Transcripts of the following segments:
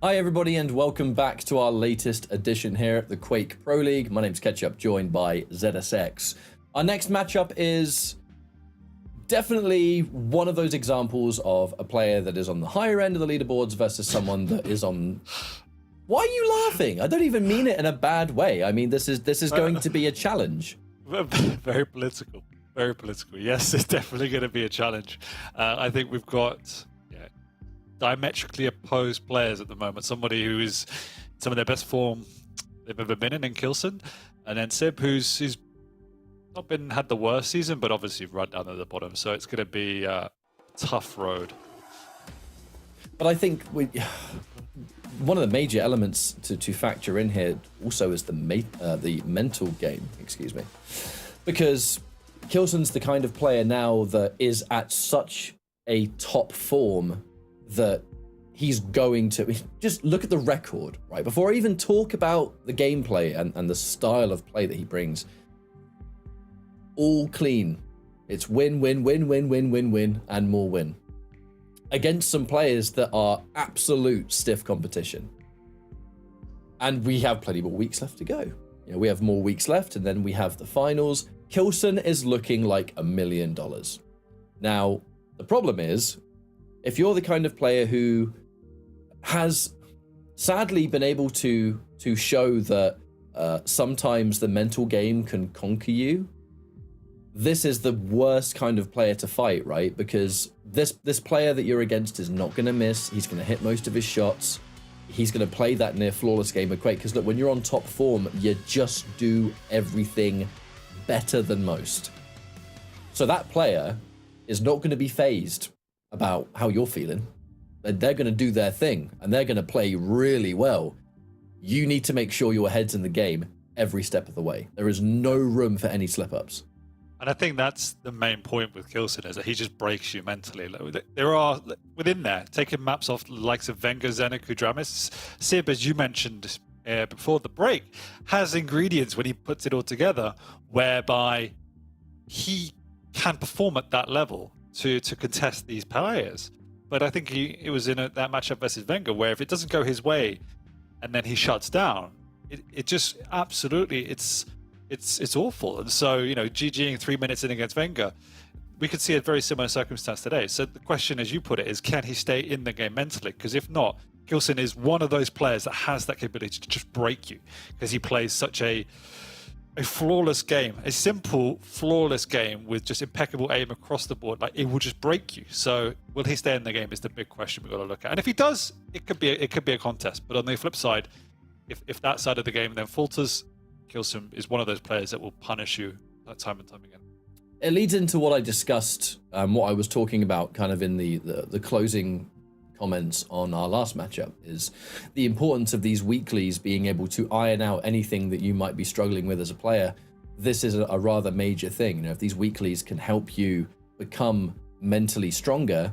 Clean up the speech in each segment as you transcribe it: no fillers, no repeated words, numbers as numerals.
Hi everybody and welcome back to our latest edition here at the Quake Pro League. My name's Ketchup, joined by ZSX. Our next matchup is definitely one of those examples of a player that is on the higher end of the leaderboards versus someone that is on... Why are you laughing? I don't even mean it in a bad way. I mean, this is going to be a challenge. Very political. Very political. Yes, it's definitely going to be a challenge. I think we've got diametrically opposed players at the moment. Somebody who is some of their best form they've ever been in k1llsen, and then SIB, who's not had the worst season, but obviously right down at the bottom. So it's going to be a tough road. But I think one of the major elements to factor in here also is the mental game. Excuse me, because k1llsen's the kind of player now that is at such a top form that he's going to just look at the record, right? Before I even talk about the gameplay and the style of play that he brings, all clean. It's win, win, win, win, win, win, win, and more win. Against some players that are absolute stiff competition. And we have plenty more weeks left to go. You know, we have more weeks left, and then we have the finals. k1llsen is looking like $1 million. Now, the problem is, if you're the kind of player who has sadly been able to show that sometimes the mental game can conquer you, this is the worst kind of player to fight, right? Because this player that you're against is not going to miss. He's going to hit most of his shots. He's going to play that near flawless game of Quake. Because look, when you're on top form, you just do everything better than most. So that player is not going to be phased about how you're feeling. They're going to do their thing, and they're going to play really well. You need to make sure your head's in the game every step of the way. There is no room for any slip-ups. And I think that's the main point with k1llsen, is that he just breaks you mentally. There are, within there, taking maps off the likes of Venga, Zenek, Kudramis, SIB, as you mentioned before the break, has ingredients when he puts it all together, whereby he can perform at that level to contest these players. But I think it was in that matchup versus Venga, where if it doesn't go his way and then he shuts down, it just absolutely, it's awful. And so, you know, GGing 3 minutes in against Venga, we could see a very similar circumstance today. So the question, as you put it, is can he stay in the game mentally? Because if not, k1llsen is one of those players that has that capability to just break you, because he plays such a flawless game, a simple, flawless game with just impeccable aim across the board. Like, it will just break you. So will he stay in the game is the big question we've got to look at. And if he does, it could be a contest. But on the flip side, if that side of the game then falters, k1llsen is one of those players that will punish you time and time again. It leads into what I discussed, what I was talking about kind of in the closing comments on our last matchup, is the importance of these weeklies being able to iron out anything that you might be struggling with as a player. This is a rather major thing. You know, if these weeklies can help you become mentally stronger,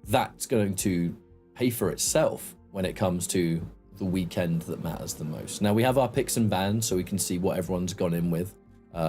that's going to pay for itself when it comes to the weekend that matters the most. Now we have our picks and bans, so we can see what everyone's gone in with.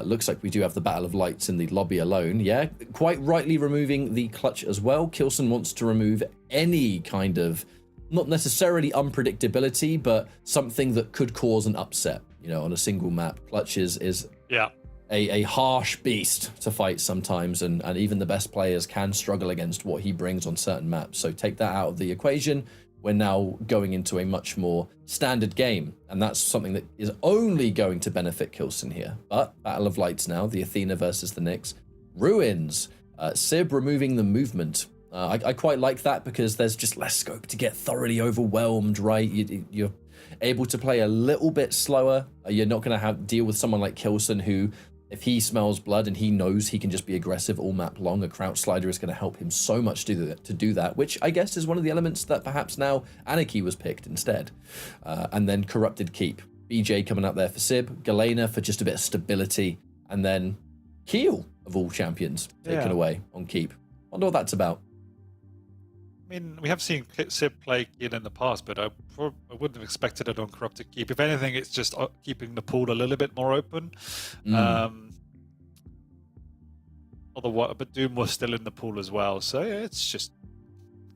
Looks like we do have the Battle of Lights in the lobby alone. Yeah, quite rightly removing the clutch as well. k1llsen wants to remove any kind of, not necessarily unpredictability, but something that could cause an upset, you know, on a single map. Clutch is yeah, a harsh beast to fight sometimes, and even the best players can struggle against what he brings on certain maps. So take that out of the equation. We're now going into a much more standard game, and that's something that is only going to benefit k1llsen here. But Battle of Lights now, the Athena versus the Nyx. Ruins, SIB removing the movement. I quite like that, because there's just less scope to get thoroughly overwhelmed, right? You're able to play a little bit slower. You're not going to deal with someone like k1llsen who, if he smells blood and he knows he can just be aggressive all map long, a crouch slider is going to help him so much to do that, which I guess is one of the elements that perhaps now Anarchy was picked instead. And then Corrupted Keep. BJ coming out there for SIB, k1llsen for just a bit of stability, and then k1ll, of all champions, taken away on Keep. Wonder what that's about. I mean, we have seen SIB play k1ll in the past, but I wouldn't have expected it on Corrupted Keep. If anything, it's just keeping the pool a little bit more open. Although, but Doom was still in the pool as well, so yeah, it's just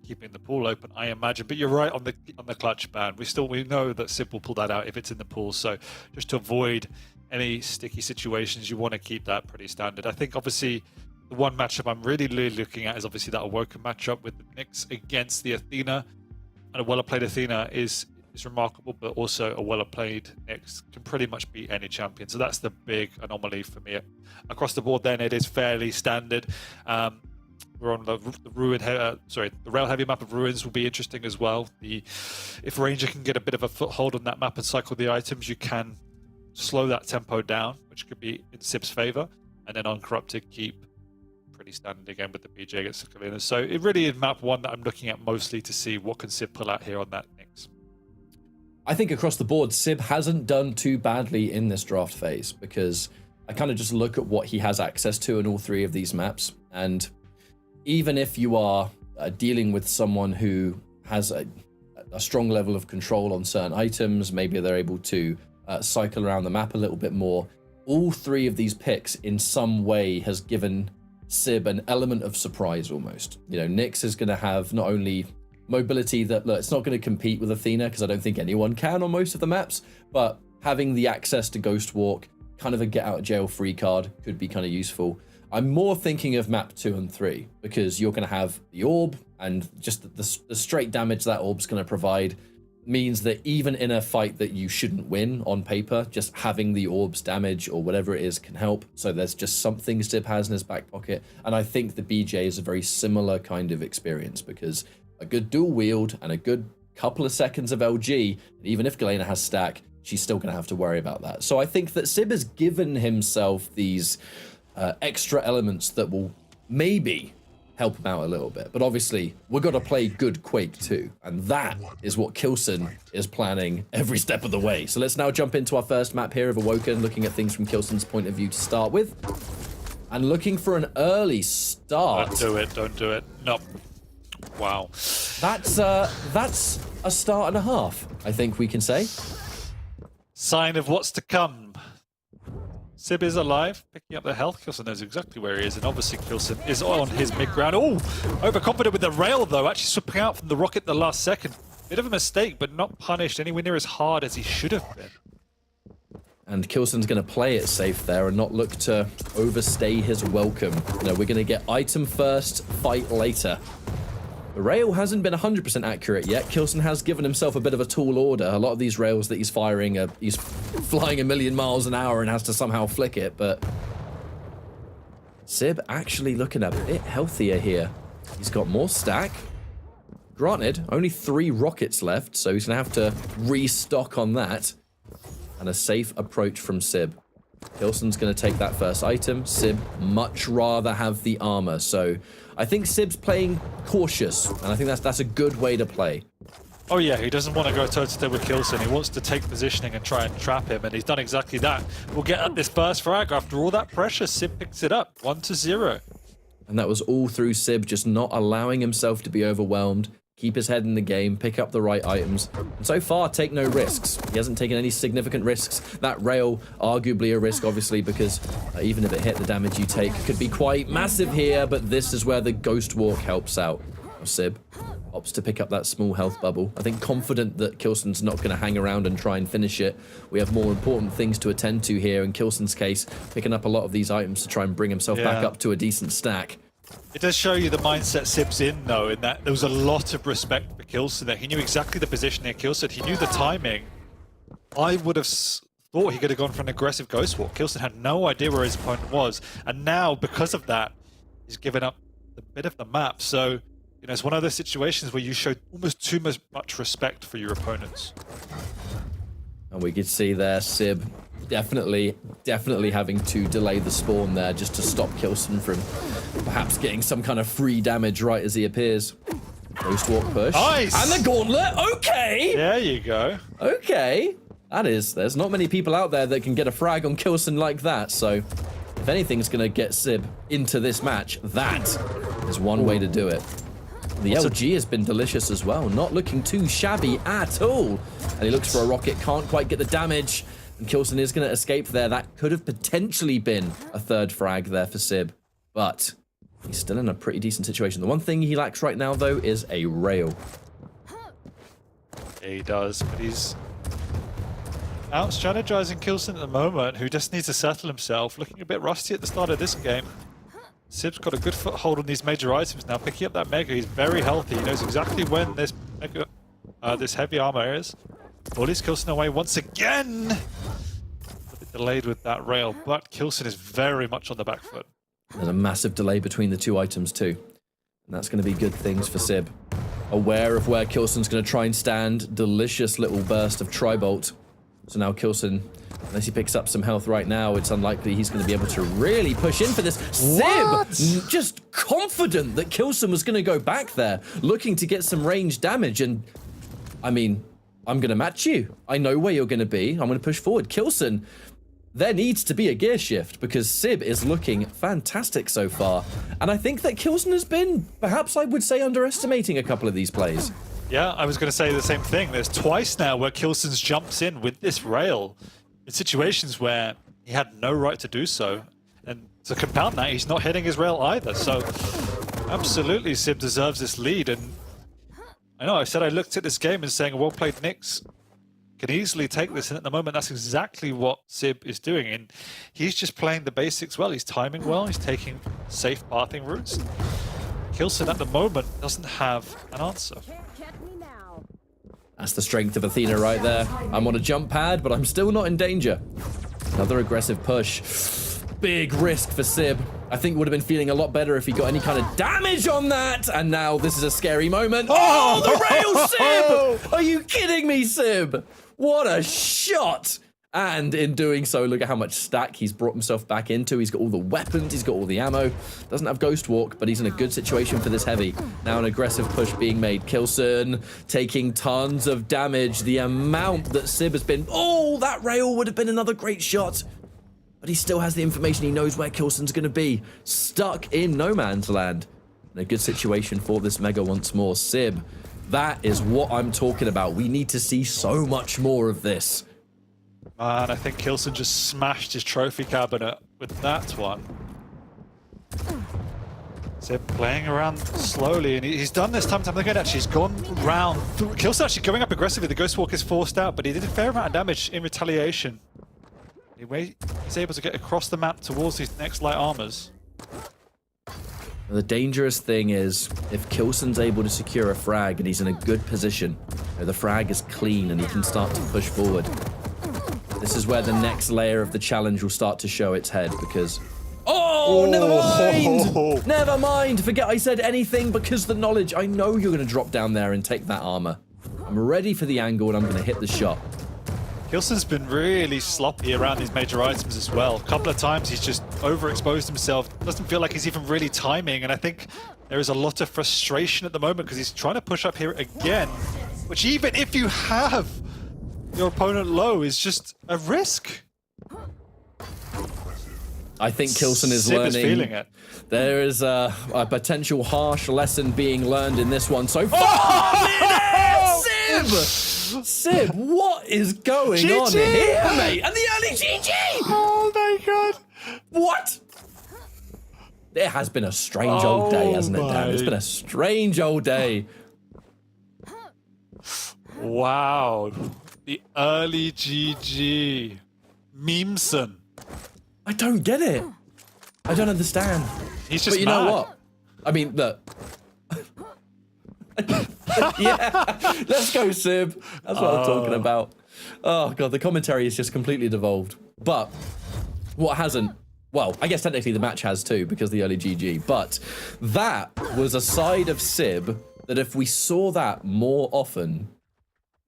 keeping the pool open, I imagine. But you're right on the clutch ban. We know that SIB will pull that out if it's in the pool. So just to avoid any sticky situations, you want to keep that pretty standard. I think obviously the one matchup I'm really looking at is obviously that Awoken matchup with the Nyx against the Athena. And a well-played Athena is remarkable, but also a well-played Nyx can pretty much beat any champion. So that's the big anomaly for me. Across the board then, it is fairly standard. We're on the rail heavy map of Ruins will be interesting as well. If Ranger can get a bit of a foothold on that map and cycle the items, you can slow that tempo down, which could be in SIB's favor. And then Uncorrupted keep pretty standard again with the BJ against the Kalina. So it really is map one that I'm looking at mostly to see what can SIB pull out here on that Nyx. I think across the board, SIB hasn't done too badly in this draft phase, because I kind of just look at what he has access to in all three of these maps. And even if you are dealing with someone who has a strong level of control on certain items, maybe they're able to cycle around the map a little bit more, all three of these picks in some way has given SIB an element of surprise almost. You know, Nyx is going to have not only mobility that, look, it's not going to compete with Athena, because I don't think anyone can on most of the maps, but having the access to Ghost Walk, kind of a get out of jail free card, could be kind of useful. I'm more thinking of map 2 and 3, because you're going to have the orb, and just the straight damage that orb's going to provide means that even in a fight that you shouldn't win on paper, just having the orb's damage or whatever it is can help. So there's just something SIB has in his back pocket. And I think the BJ is a very similar kind of experience, because a good dual wield and a good couple of seconds of LG, even if Galena has stack, she's still going to have to worry about that. So I think that SIB has given himself these extra elements that will maybe help him out a little bit. But obviously, we've got to play good Quake too. And that is what k1llsen is planning every step of the way. So let's now jump into our first map here of Awoken, looking at things from k1llsen's point of view to start with. And looking for an early start. Don't do it. No. Wow. That's a start and a half, I think we can say. Sign of what's to come. SIB is alive, picking up the health. k1llsen knows exactly where he is, and obviously k1llsen is on his mid-ground. Oh, overconfident with the rail, though, actually swapping out from the rocket the last second. Bit of a mistake, but not punished anywhere near as hard as he should have been. And k1llsen's going to play it safe there and not look to overstay his welcome. You know, we're going to get item first, fight later. The rail hasn't been 100% accurate yet. k1llsen has given himself a bit of a tall order. A lot of these rails that he's firing, he's flying a million miles an hour and has to somehow flick it, but SIB actually looking a bit healthier here. He's got more stack. Granted, only 3 rockets left, so he's going to have to restock on that. And a safe approach from SIB. k1llsen's going to take that first item. SIB much rather have the armor, so I think SIB's playing cautious, and I think that's a good way to play. Oh yeah, he doesn't want to go toe-to-toe with k1llsen. He wants to take positioning and try and trap him, and he's done exactly that. We'll get at this burst frag. After all that pressure, SIB picks it up, 1-0. And that was all through SIB just not allowing himself to be overwhelmed, keep his head in the game, pick up the right items, and so far take no risks. He hasn't taken any significant risks. That rail, arguably a risk, obviously, because even if it hit, the damage you take could be quite massive here, but this is where the Ghost Walk helps out. SIB opts to pick up that small health bubble. I think confident that k1llsen's not going to hang around and try and finish it. We have more important things to attend to here. In k1llsen's case, picking up a lot of these items to try and bring himself back up to a decent stack. It does show you the mindset SIB's in, though, in that there was a lot of respect for k1llsen there. He knew exactly the positioning of k1llsen. He knew the timing. I would have thought he could have gone for an aggressive Ghost Walk. k1llsen had no idea where his opponent was. And now, because of that, he's given up a bit of the map. So, you know, it's one of those situations where you show almost too much respect for your opponents. And we could see there SIB definitely having to delay the spawn there just to stop k1llsen from perhaps getting some kind of free damage right as he appears. Ghost Walk push. Nice! And the gauntlet, okay! There you go. Okay. There's not many people out there that can get a frag on k1llsen like that, so if anything's going to get SIB into this match, that is one way to do it. The LG has been delicious as well, not looking too shabby at all. And he looks for a rocket, can't quite get the damage. And k1llsen is going to escape there. That could have potentially been a third frag there for SIB. But He's still in a pretty decent situation. The one thing he lacks right now, though, is a rail. Yeah, he does, but he's out strategizing k1llsen at the moment, who just needs to settle himself. Looking a bit rusty at the start of this game. SIB's got a good foothold on these major items now, picking up that Mega. He's very healthy. He knows exactly when this Mega, this heavy armor is. Bullies k1llsen away once again. A bit delayed with that rail, but k1llsen is very much on the back foot. There's a massive delay between the two items too. And that's going to be good things for SIB. Aware of where k1llsen's going to try and stand. Delicious little burst of Tri-Bolt. So now k1llsen, unless he picks up some health right now, it's unlikely he's going to be able to really push in for this. SIB, just confident that k1llsen was going to go back there, looking to get some range damage. And, I mean, I'm going to match you. I know where you're going to be. I'm going to push forward. k1llsen, there needs to be a gear shift because SIB is looking fantastic so far. And I think that k1llsen has been, perhaps I would say, underestimating a couple of these plays. Yeah, I was going to say the same thing. There's twice now where k1llsen's jumps in with this rail in situations where he had no right to do so. And to compound that, he's not hitting his rail either. So absolutely, SIB deserves this lead. And I know I said I looked at this game and saying, well played, Nyx can easily take this. And at the moment, that's exactly what SIB is doing. And he's just playing the basics well. He's timing well. He's taking safe pathing routes. k1llsen at the moment doesn't have an answer. That's the strength of Athena right there. I'm on a jump pad, but I'm still not in danger. Another aggressive push. Big risk for SIB. I think would have been feeling a lot better if he got any kind of damage on that. And now this is a scary moment. Oh, the rail, SIB! Are you kidding me, SIB? What a shot! And in doing so, look at how much stack he's brought himself back into. He's got all the weapons, he's got all the ammo. Doesn't have Ghost Walk, but he's in a good situation for this heavy. Now an aggressive push being made. k1llsen taking tons of damage. The amount that SIB has been... Oh, that rail would have been another great shot. But he still has the information. He knows where k1llsen's going to be. Stuck in no man's land. In a good situation for this Mega once more. SIB, that is what I'm talking about. We need to see so much more of this. Man, I think k1llsen just smashed his trophy cabinet with that one. SIB playing around slowly, and he's done this time and time again. Actually, he's gone round. k1llsen actually going up aggressively. The Ghost Walk is forced out, but he did a fair amount of damage in retaliation. He's able to get across the map towards his next light armors. The dangerous thing is, if k1llsen's able to secure a frag and he's in a good position, the frag is clean and he can start to push forward. This is where the next layer of the challenge will start to show its head because... Oh, never mind! Never mind! Forget I said anything because the knowledge. I know you're going to drop down there and take that armor. I'm ready for the angle and I'm going to hit the shot. k1llsen's been really sloppy around these major items as well. A couple of times he's just overexposed himself. Doesn't feel like he's even really timing, and I think there is a lot of frustration at the moment because he's trying to push up here again, which even if you have your opponent low is just a risk. I think k1llsen is SIB learning. is feeling it. There is a potential harsh lesson being learned in this one so far. Oh, SIB! SIB, what is going on here, mate? And the early GG! Oh my god. What? It has been a strange old day, hasn't it, Dan? It's been a strange old day. Wow. The early GG. Memesen. I don't get it. I don't understand. He's just But you mad. know what? I mean, look. Yeah, let's go, SIB. That's what I'm talking about. Oh, God, the commentary is just completely devolved. But what hasn't... Well, I guess technically the match has too, because of the early GG. But that was a side of SIB that if we saw that more often...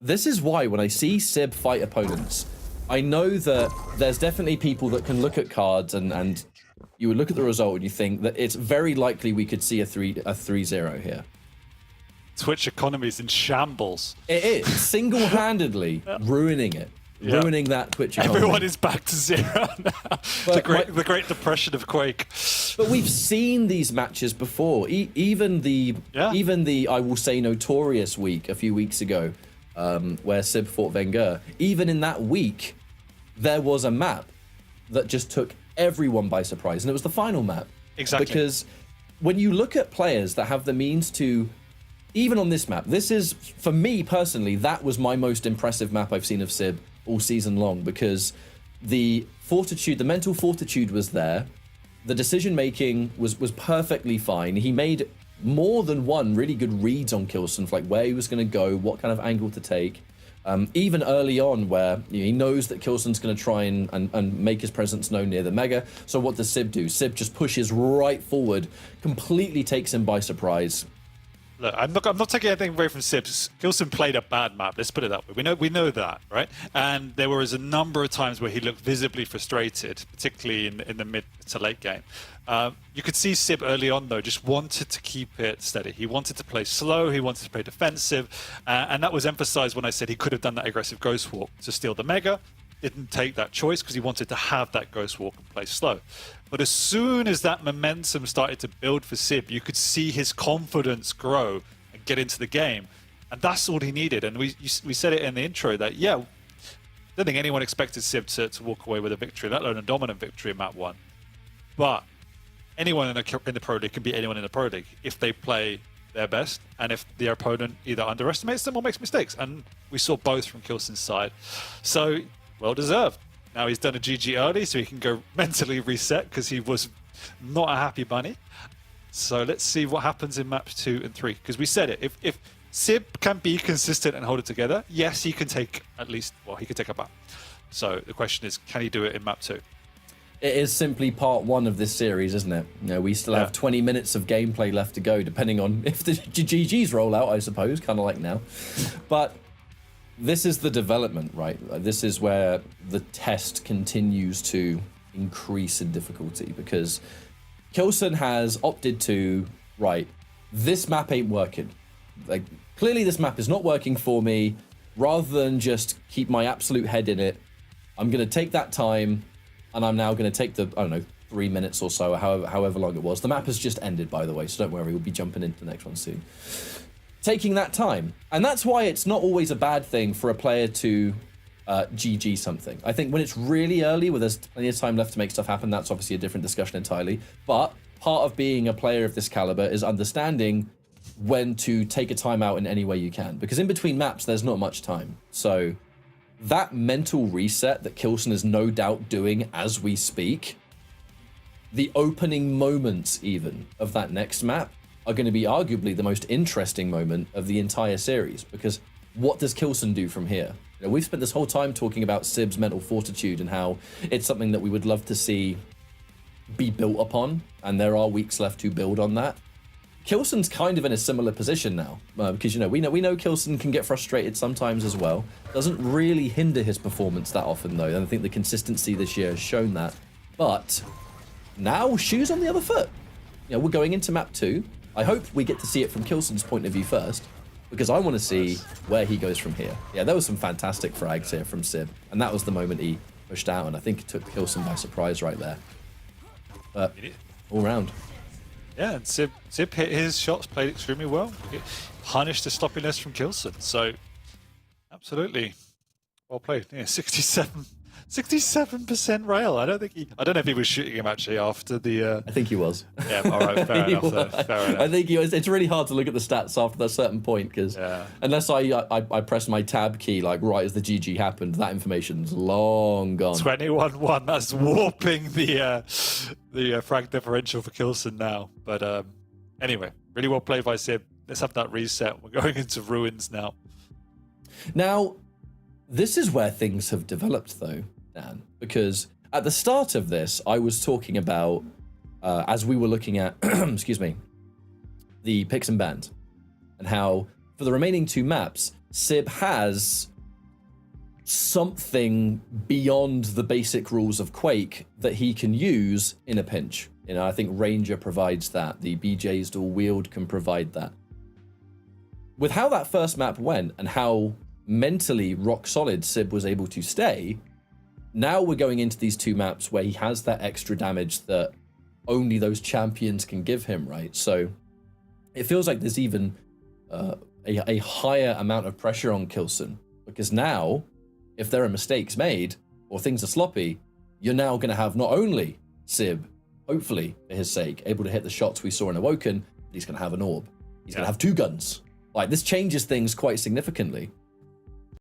This is why when I see SIB fight opponents, I know that there's definitely people that can look at cards and you would look at the result and you think that it's very likely we could see a 3-0 here. Twitch economy is in shambles. It is single-handedly ruining it, ruining that Twitch economy. Everyone is back to zero now. The Great Depression of Quake. But we've seen these matches before. Even the I will say notorious week a few weeks ago, where SIB fought Wenger. Even in that week, there was a map that just took everyone by surprise, and it was the final map. Exactly. Because when you look at players that have the means to, even on this map, this is, for me personally, that was my most impressive map I've seen of SIB all season long, because the fortitude, the mental fortitude was there. The decision making was perfectly fine. He made more than one really good reads on k1llsen for like where he was going to go, what kind of angle to take. Even early on, where he knows that k1llsen's going to try and make his presence known near the mega. So what does SIB do? SIB just pushes right forward, completely takes him by surprise. Look, I'm not taking anything away from SIB. k1llsen played a bad map. Let's put it that way. We know that, right? And there was a number of times where he looked visibly frustrated, particularly in the mid to late game. You could see SIB early on, though, just wanted to keep it steady. He wanted to play slow. He wanted to play defensive. And that was emphasized when I said he could have done that aggressive Ghost Walk to steal the Mega. Didn't take that choice because he wanted to have that Ghost Walk and play slow. But as soon as that momentum started to build for SIB, you could see his confidence grow and get into the game. And that's all he needed. And we said it in the intro that, yeah, I don't think anyone expected SIB to walk away with a victory, let alone a dominant victory in map 1. But anyone in the Pro League can beat anyone in the Pro League if they play their best and if their opponent either underestimates them or makes mistakes. And we saw both from k1llsen's side. So, well deserved. Now he's done a GG early, so he can go mentally reset because he was not a happy bunny. So let's see what happens in maps 2 and 3. Because we said it, if SIB can be consistent and hold it together, yes, he can take at least, well, he can take a map. So the question is, can he do it in map 2? It is simply part 1 of this series, isn't it? You know, we still have 20 minutes of gameplay left to go, depending on if the GGs roll out, I suppose, kind of like now. But this is the development, right? This is where the test continues to increase in difficulty, because k1llsen has opted to, right, this map ain't working. Like, clearly this map is not working for me. Rather than just keep my absolute head in it, I'm going to take that time, and I'm now going to take the, I don't know, 3 minutes or so, however long it was. The map has just ended, by the way, so don't worry, we'll be jumping into the next one soon. Taking that time. And that's why it's not always a bad thing for a player to GG something. I think when it's really early, where there's plenty of time left to make stuff happen, that's obviously a different discussion entirely. But part of being a player of this caliber is understanding when to take a time out in any way you can. Because in between maps, there's not much time. So that mental reset that k1llsen is no doubt doing as we speak, the opening moments even of that next map are going to be arguably the most interesting moment of the entire series, because what does k1llsen do from here? You know, we've spent this whole time talking about SIB's mental fortitude and how it's something that we would love to see be built upon, and there are weeks left to build on that. k1llsen's kind of in a similar position now, because, you know, we know k1llsen can get frustrated sometimes as well. Doesn't really hinder his performance that often, though, and I think the consistency this year has shown that. But now, shoes on the other foot. You know, we're going into map 2. I hope we get to see it from k1llsen's point of view first, because I want to see where he goes from here. Yeah, there was some fantastic frags here from SIB, and that was the moment he pushed out, and I think it took k1llsen by surprise right there. But all round. Yeah, and SIB hit his shots, played extremely well. It punished the sloppiness from k1llsen. So, absolutely well played. Yeah, 67% rail. I don't know if he was shooting him actually after the. I think he was. Yeah, all right, fair enough. Fair enough. I think he was. It's really hard to look at the stats after that certain point, because unless I press my tab key like right as the GG happened, that information's long gone. 21-1. That's warping the frag differential for k1llsen now. But anyway, really well played by SIB. Let's have that reset. We're going into ruins now. Now, this is where things have developed, though, Dan, because at the start of this, I was talking about, as we were looking at, excuse me, the picks and bans, and how for the remaining 2 maps, SIB has something beyond the basic rules of Quake that he can use in a pinch. You know, I think Ranger provides that. The BJ's dual wield can provide that. With how that first map went and how mentally rock solid SIB was able to stay, now we're going into these 2 maps where he has that extra damage that only those champions can give him, right? So it feels like there's even a higher amount of pressure on k1llsen, because now if there are mistakes made or things are sloppy, you're now going to have not only SIB hopefully for his sake, able to hit the shots we saw in Awoken, he's going to have an orb. He's going to have 2 guns. Like, this changes things quite significantly.